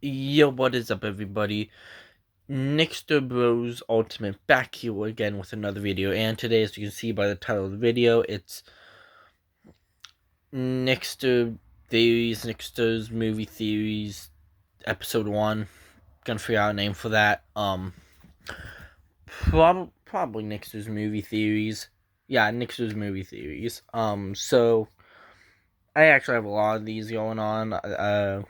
Yo, what is up, everybody? Nickster Bros Ultimate back here again with another video, and today, as you can see by the title of the video, it's Nickster Theories, Nickster's Movie Theories, Episode 1. Gonna figure out a name for that. Probably Nickster's Movie Theories. Yeah, Nickster's Movie Theories. So, I actually have a lot of these going on.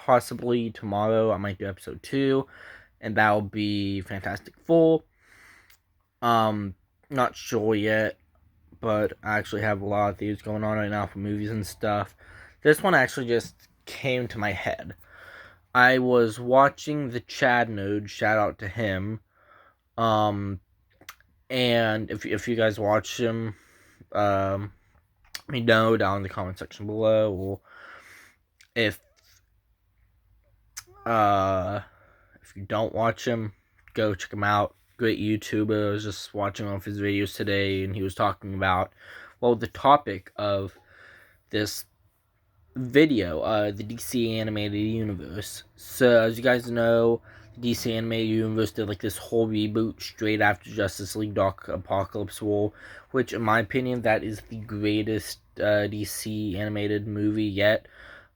Possibly tomorrow I might do episode 2, and that'll be Fantastic Four. Um, Not sure yet, but I actually have a lot of things going on right now for movies and stuff. This one actually just came to my head. I was watching the Chad Node, shout out to him. Um, and if you guys watch him, let me know down in the comment section below, or if uh if you don't watch him, go check him out. Great YouTuber. I was just watching one of his videos today, and he was talking about, well, the topic of this video, the DC animated universe. So, as you guys know, the DC animated universe did like this whole reboot straight after Justice League Dark Apocalypse War, which, in my opinion, that is the greatest DC animated movie yet.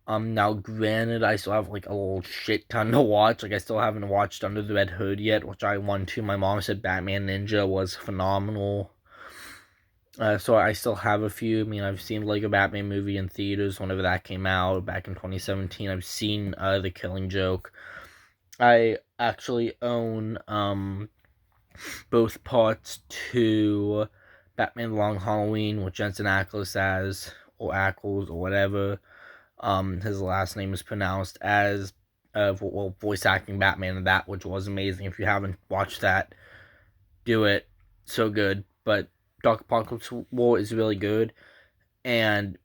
Now granted, I still have like a little shit ton to watch. Like, I still haven't watched Under the Red Hood yet, which I want to. My mom said Batman Ninja was phenomenal. So I still have a few. I mean, I've seen Lego Batman movie in theaters whenever that came out back in 2017. I've seen The Killing Joke. I actually own both parts to Batman Long Halloween with Jensen Ackles as, or Ackles, or whatever his last name is pronounced as, voice acting Batman in that, which was amazing. If you haven't watched that, do it. So good. But Dark Apocalypse War is really good, and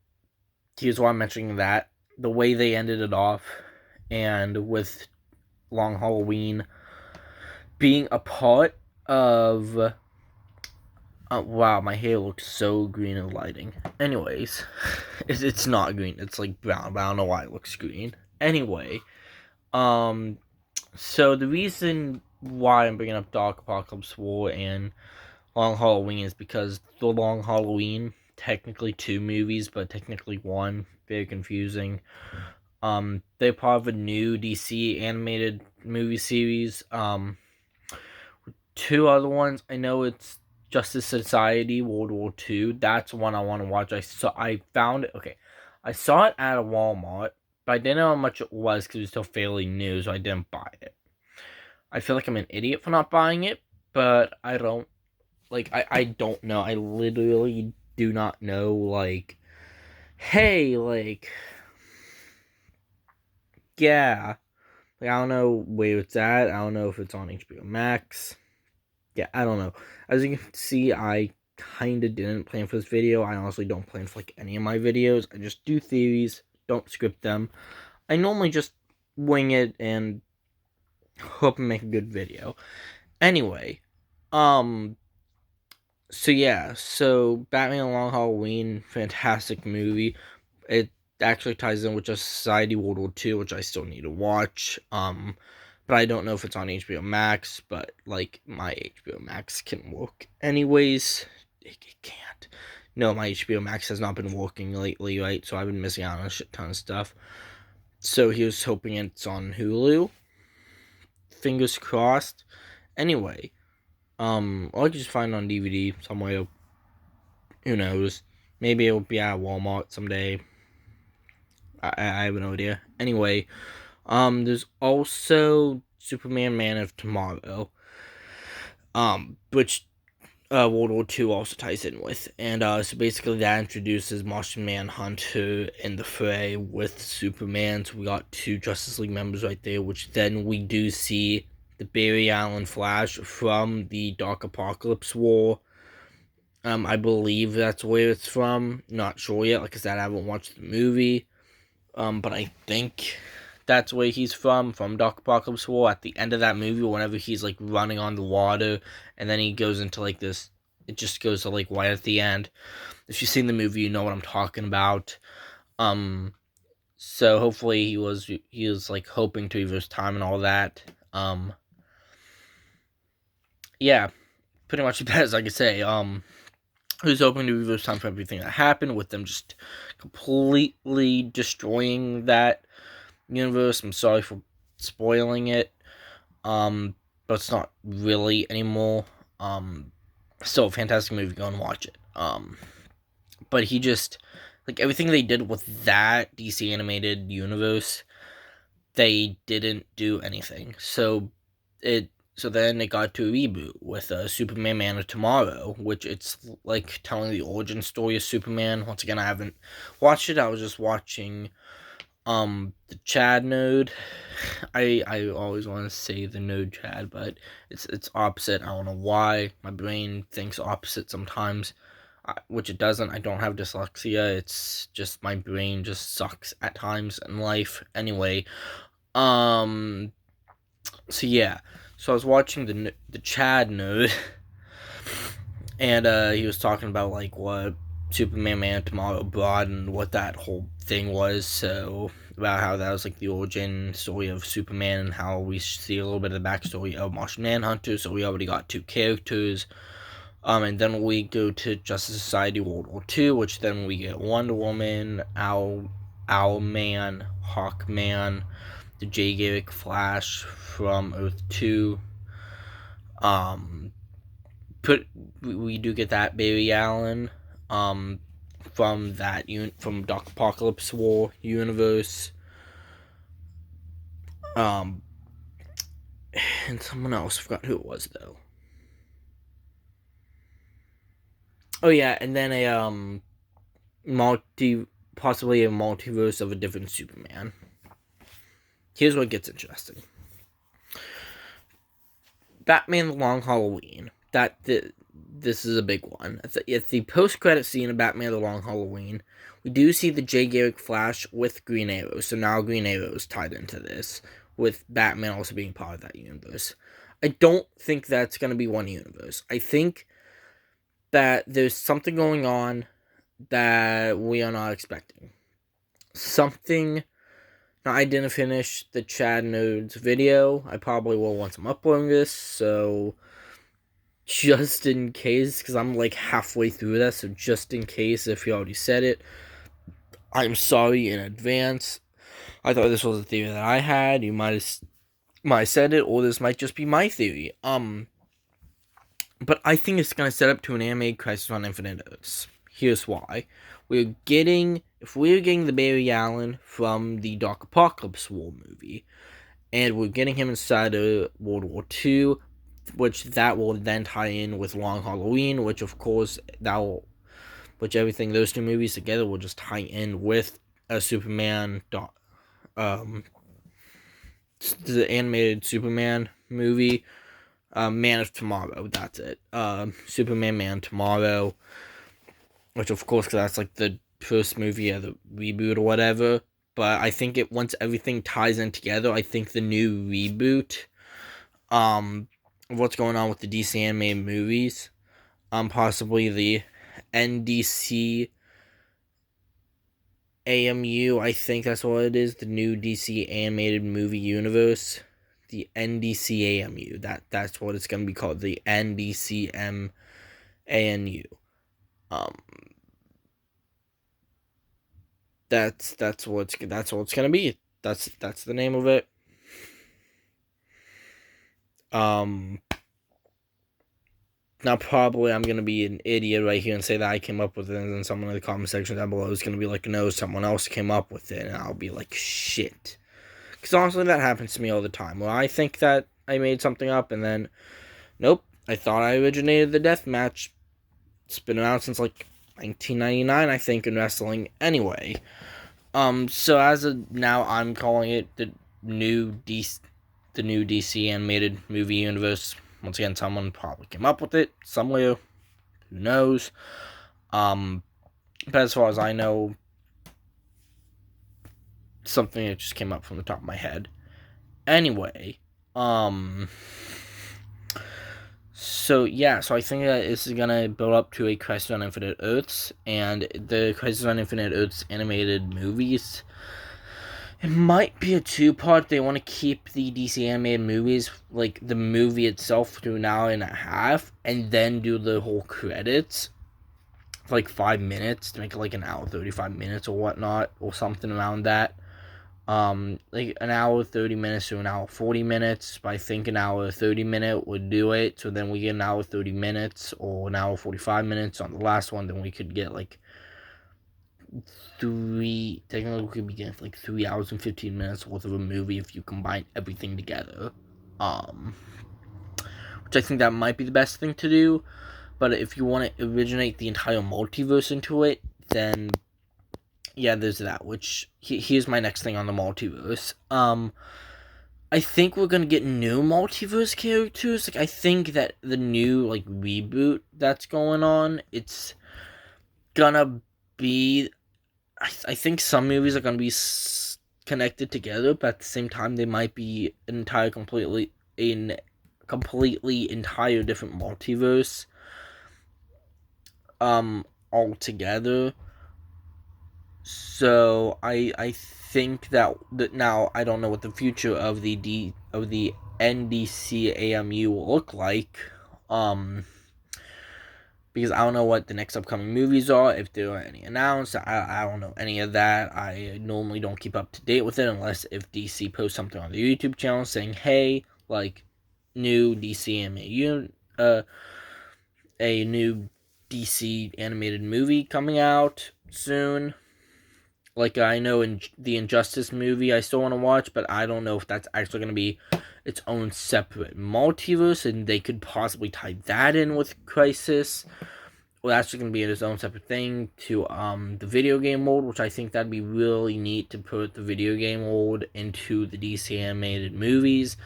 here's why I'm mentioning that. The way they ended it off, and with Long Halloween being a part of... wow, my hair looks so green in lighting. Anyways, it's not green. It's like brown, but I don't know why it looks green. Anyway, so the reason why I'm bringing up Dark Apocalypse War and Long Halloween is because the Long Halloween, technically 2 movies, but technically 1, very confusing. They're part of a new DC animated movie series. 2 other ones, I know it's Justice Society World War II. That's one I want to watch. I found it. Okay, I saw it at a Walmart, but I didn't know how much it was because it was still fairly new, so I didn't buy it. I feel like I'm an idiot for not buying it, but I don't I don't know. I literally do not know. Like, hey, like, yeah, like, I don't know where it's at. I don't know if it's on HBO Max. Yeah, I don't know. As you can see, I kind of didn't plan for this video. I honestly don't plan for like any of my videos. I just do theories, don't script them. I normally just wing it and hope and make a good video. Anyway, um, so yeah, so Batman Long Halloween, fantastic movie. It actually ties in with Just Society World War II, which I still need to watch. But I don't know if it's on HBO Max, but like my HBO Max can work. Anyways, it can't. No, my HBO Max has not been working lately, right? So I've been missing out on a shit ton of stuff. So he was hoping it's on Hulu. Fingers crossed. Anyway, or I could just find it on DVD somewhere. Who knows? Maybe it'll be at Walmart someday. I have no idea. Anyway, there's also Superman Man of Tomorrow, which World War II also ties in with. And so basically that introduces Martian Manhunter in the fray with Superman. So we got 2 Justice League members right there, which then we do see the Barry Allen Flash from the Dark Apocalypse War. I believe that's where it's from. Not sure yet. Like I said, I haven't watched the movie. But I think that's where he's from Dark Apocalypse War. At the end of that movie, whenever he's like running on the water, and then he goes into like this, it just goes to like right at the end. If you've seen the movie, you know what I'm talking about. Um, So hopefully he was like hoping to reverse time and all that. Yeah, pretty much the best I could say. He was hoping to reverse time for everything that happened, with them just completely destroying that universe. I'm sorry for spoiling it. But it's not really anymore. Still a fantastic movie. Go and watch it. But he just, like, everything they did with that DC animated universe, they didn't do anything. So then it got to a reboot with Superman Man of Tomorrow, which it's like telling the origin story of Superman. Once again, I haven't watched it. I was just watching the Chad node. I always want to say the node Chad, but it's opposite. I don't know why. My brain thinks opposite sometimes, which it doesn't. I don't have dyslexia. It's just my brain just sucks at times in life. Anyway, so yeah. So I was watching the Chad node, and he was talking about like what Superman Man Tomorrow brought and what that whole thing was. So about how that was like the origin story of Superman and how we see a little bit of the backstory of Martian Manhunter. So we already got 2 characters. And then we go to Justice Society World War II, which then we get Wonder Woman, Owlman, Hawkman, the Jay Garrick Flash from Earth 2. We do get that Barry Allen from from Dark Apocalypse War universe. And someone else, I forgot who it was though. Oh yeah, and then possibly a multiverse of a different Superman. Here's what gets interesting. Batman: The Long Halloween. This is a big one. It's the post-credit scene of Batman: The Long Halloween. We do see the Jay Garrick Flash with Green Arrow, so now Green Arrow is tied into this, with Batman also being part of that universe. I don't think that's going to be one universe. I think that there's something going on that we are not expecting. Something. Now, I didn't finish the Chad Nodes video. I probably will once I'm uploading this, so just in case, because I'm like halfway through that, so just in case if you already said it, I'm sorry in advance. I thought this was a theory that I had. You might have said it, or this might just be my theory. But I think it's gonna set up to an animated Crisis on Infinite Earths. Here's why. If we're getting the Barry Allen from the Dark Apocalypse War movie, and we're getting him inside of World War II, which that will then tie in with Long Halloween, which of course everything, those 2 movies together will just tie in with a Superman, the animated Superman movie, Man of Tomorrow. That's it. Superman Man Tomorrow, which of course, because that's like the first movie of the reboot or whatever. But I think once everything ties in together, I think the new reboot, what's going on with the DC animated movies, possibly the NDCAMU, I think that's what it is, the new DC animated movie universe, the NDCAMU, that's what it's going to be called, the NDCAMU. That's what it's going to be. That's the name of it. Now, probably I'm going to be an idiot right here and say that I came up with it, and then someone in the comment section down below is going to be like, no, someone else came up with it, and I'll be like, shit. Because honestly, that happens to me all the time, where I think that I made something up, and then, nope, I thought I originated the death match. It's been around since, like, 1999, I think, in wrestling. Anyway, so as of now, I'm calling it the new DC animated movie universe. Once again, someone probably came up with it somewhere. Who knows? But as far as I know, something that just came up from the top of my head. Anyway, so yeah, so I think that this is gonna build up to a Crisis on Infinite Earths, and the Crisis on Infinite Earths animated movies, It might be a two-part. They want to keep the DC animated movies, like the movie itself, to an hour and a half, and then do the whole credits for like 5 minutes to make it like an hour 35 minutes or whatnot, or something around that. Like an hour 30 minutes to an hour 40 minutes. But I think an hour 30 minute would do it. So then we get an hour 30 minutes or an hour 45 minutes on the last one. Then we could get like technically we could be getting like 3 hours and 15 minutes worth of a movie if you combine everything together. Which I think that might be the best thing to do. But if you want to originate the entire multiverse into it, then yeah, there's that. Which here's my next thing on the multiverse. I think we're gonna get new multiverse characters. Like I think that the new like reboot that's going on, it's gonna be. I think some movies are gonna be connected together, but at the same time they might be entire completely entire different multiverse. Altogether. So I think that now I don't know what the future of the NDCAMU will look like. Because I don't know what the next upcoming movies are, if there are any announced. I don't know any of that. I normally don't keep up to date with it unless if DC posts something on their YouTube channel saying, hey, like, new DCMAU, a new DC animated movie coming out soon. Like, I know in the Injustice movie I still want to watch, but I don't know if that's actually going to be its own separate multiverse, and they could possibly tie that in with Crisis. Well, that's going to be its own separate thing to the video game world, which I think that'd be really neat to put the video game world into the DC animated movies.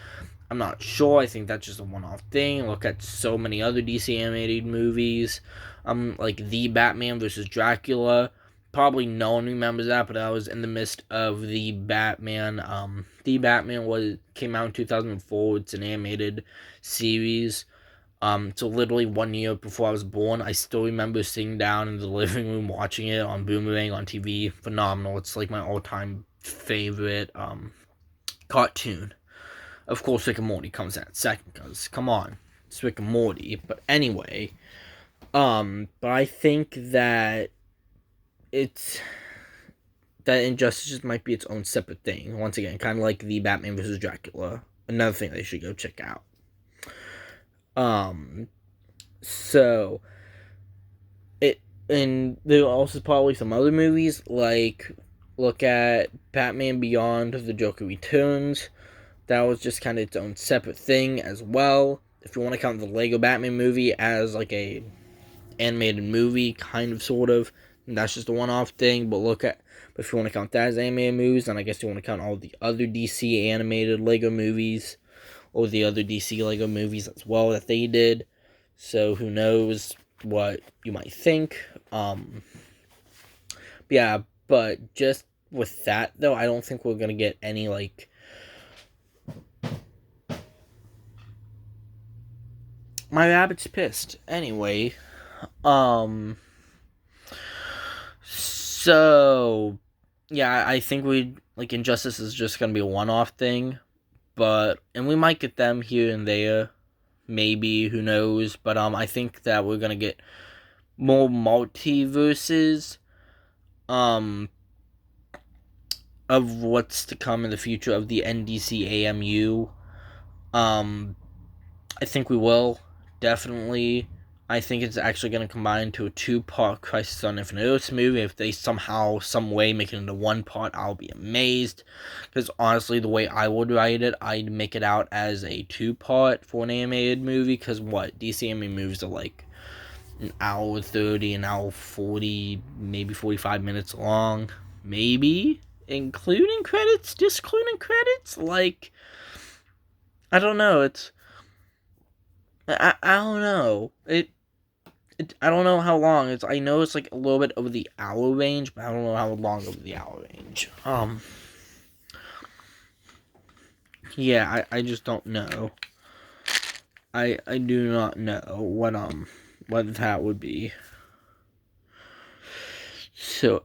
I'm not sure. I think that's just a one-off thing. Look at so many other DC animated movies, like The Batman versus Dracula. Probably no one remembers that, but I was in the midst of The Batman. The Batman came out in 2004. It's an animated series. So literally 1 year before I was born, I still remember sitting down in the living room watching it on Boomerang on TV. Phenomenal. It's like my all-time favorite cartoon. Of course, Rick and Morty comes in second, because, come on, it's Rick and Morty. But anyway, but I think that Injustice just might be its own separate thing. Once again, kind of like The Batman vs. Dracula. Another thing they should go check out. So, and there are also probably some other movies, like, look at Batman Beyond, The Joker Returns. That was just kind of its own separate thing as well. If you want to count the Lego Batman movie as like a animated movie, kind of, sort of, that's just a one-off thing. But if you want to count that as animated movies, then I guess you want to count all the other DC animated Lego movies, or the other DC Lego movies as well that they did. So who knows what you might think. Yeah, but just with that though, I don't think we're gonna get any like my rabbit's pissed. Anyway, so yeah, I think Injustice is just gonna be a one-off thing, and we might get them here and there, maybe, who knows? But I think that we're gonna get more multiverses, of what's to come in the future of the NDCAMU. I think we will, definitely. I think it's actually going to combine into a two-part Crisis on Infinite Earths movie. If they somehow, some way make it into one part, I'll be amazed. Because honestly, the way I would write it, I'd make it out as a two-part for an animated movie. Because DC animated movies are like an hour 30, an hour 40, maybe 45 minutes long. Maybe. Including credits, discluding credits. Like, I don't know. I don't know. I don't know how long. I know it's like a little bit over the hour range, but I don't know how long over the hour range. Yeah, I just don't know. I do not know what that would be. So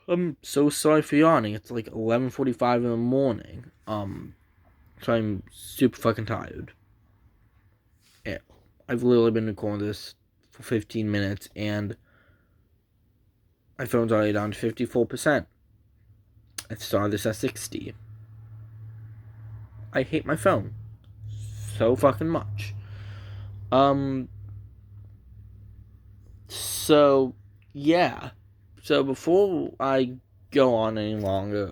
I'm so sorry for yawning. It's like 11:45 in the morning. So I'm super fucking tired. Yeah, I've literally been recording this for 15 minutes, and my phone's already down to 54%. I started this at 60. I hate my phone so fucking much. So yeah. So before I go on any longer,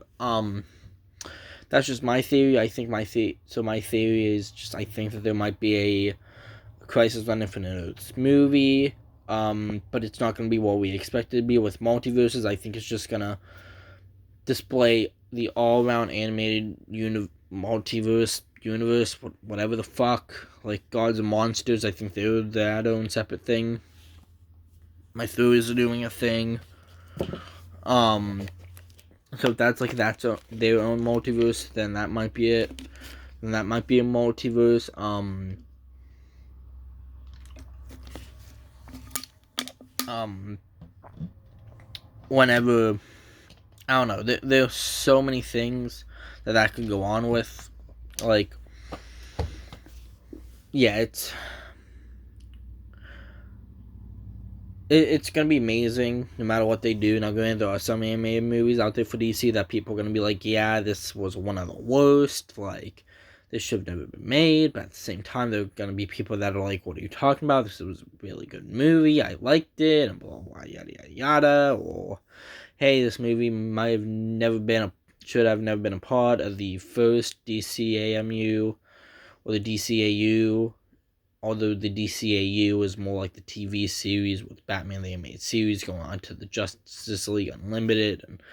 that's just my theory. I think my theory is just I think that there might be a Crisis on Infinite Earths movie, but it's not going to be what we expected it to be with multiverses. I think it's just going to display the all-around animated multiverse universe, whatever the fuck, like Gods and Monsters. I think they're their own separate thing. My theories are doing a thing. So if that's their own multiverse, then that might be it. Then that might be a multiverse. Whenever, I don't know, there's so many things that could go on with. Like, yeah, it's gonna be amazing no matter what they do. Now, granted, there are some animated movies out there for DC that people are gonna be like, yeah, this was one of the worst. Like, this should have never been made. But at the same time, there are gonna be people that are like, what are you talking about? This was a really good movie. I liked it, and blah blah yada yada yada. Or, hey, this movie should have never been a part of the first DCAMU or the DCAU. Although the DCAU is more like the TV series with Batman the Animated Series going on to the Justice League Unlimited and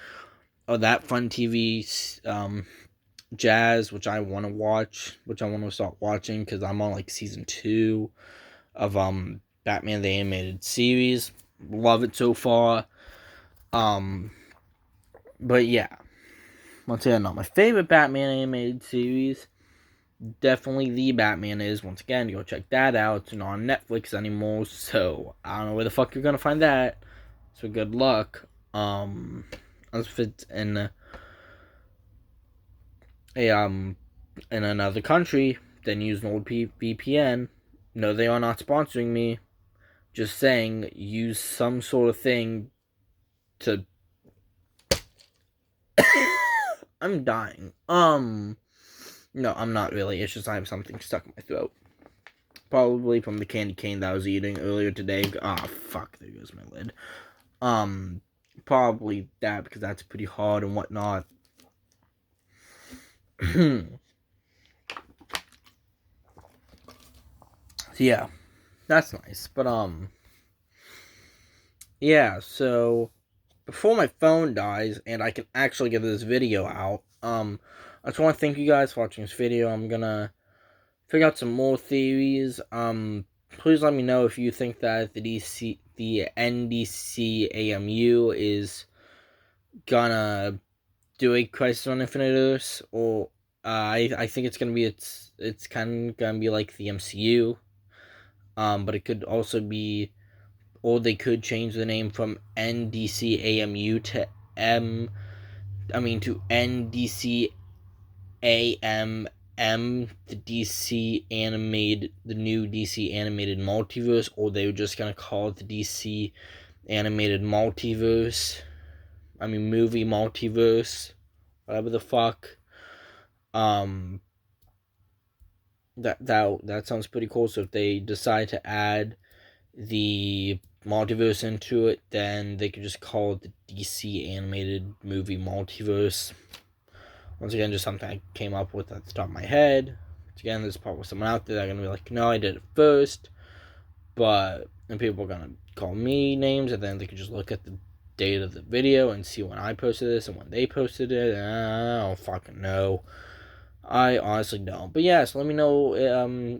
all that fun TV jazz, which I want to watch, which I want to start watching because I'm on like season 2 of Batman the Animated Series. Love it so far. But yeah, once again, not my favorite Batman animated series. Definitely the Batman is. Once again, go check that out. It's not on Netflix anymore, so I don't know where the fuck you're gonna find that. So good luck. If it's in in another country, then use an old VPN. No, they are not sponsoring me. Just saying, use some sort of thing to. I'm dying. No, I'm not really. It's just I have something stuck in my throat. Probably from the candy cane that I was eating earlier today. Fuck, there goes my lid. Probably that, because that's pretty hard and whatnot. So, yeah. That's nice. But, yeah, so, before my phone dies, and I can actually get this video out, I just want to thank you guys for watching this video. I'm gonna figure out some more theories. Please let me know if you think that the NDCAMU is gonna do a Crisis on Infinite Earths, or I think it's gonna be it's kind of gonna be like the MCU. But it could also be, or they could change the name from NDCAMU to to NDCAMM, the new DC animated multiverse, or they were just gonna call it the DC animated multiverse. Movie multiverse, whatever the fuck. That sounds pretty cool. So if they decide to add the multiverse into it, then they could just call it the DC animated movie multiverse. Once again, just something I came up with at the top of my head. Once again, there's probably someone out there that's gonna be like, no, I did it first. And people are gonna call me names, and then they could just look at the date of the video and see when I posted this and when they posted it. I don't fucking know. I honestly don't. But yeah, so let me know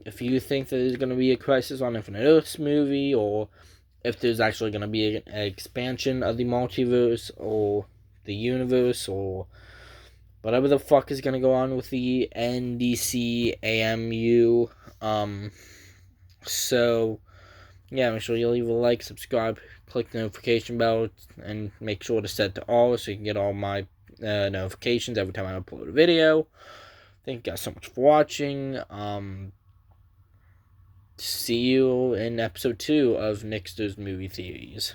if you think that there's going to be a Crisis on Infinite Earths movie, or if there's actually going to be an expansion of the multiverse, or the universe, or whatever the fuck is going to go on with the NDCAMU. So, yeah, make sure you leave a like, subscribe, click the notification bell and make sure to set to all so you can get all my notifications every time I upload a video. Thank you guys so much for watching. See you in episode 2 of Nickster's Movie Theories.